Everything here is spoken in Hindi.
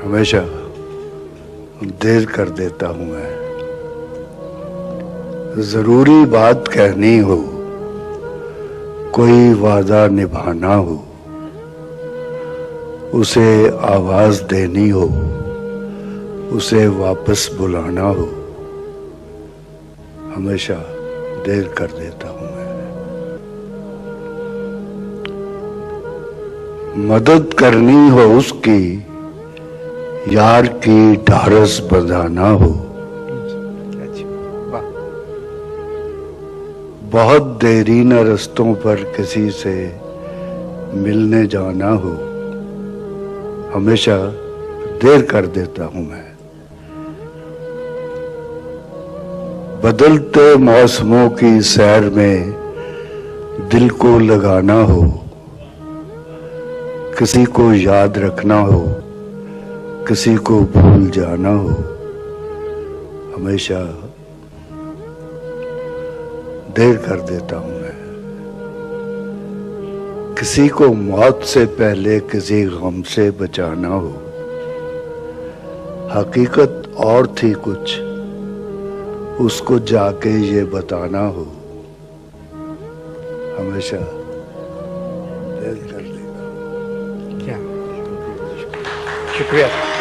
हमेशा देर कर देता हूं मैं। जरूरी बात कहनी हो, कोई वादा निभाना हो, उसे आवाज देनी हो, उसे वापस बुलाना हो, हमेशा देर कर देता हूं मैं। मदद करनी हो उसकी, यार की ढारस बंधाना हो, बहुत देरी न रस्तों पर किसी से मिलने जाना हो, हमेशा देर कर देता हूं मैं। बदलते मौसमों की सैर में दिल को लगाना हो, किसी को याद रखना हो, किसी को भूल जाना हो, हमेशा देर कर देता हूं मैं। किसी को मौत से पहले किसी गम से बचाना हो, हकीकत और थी कुछ, उसको जाके ये बताना हो, हमेशा देर कर देता हूं। क्या शुक्रिया।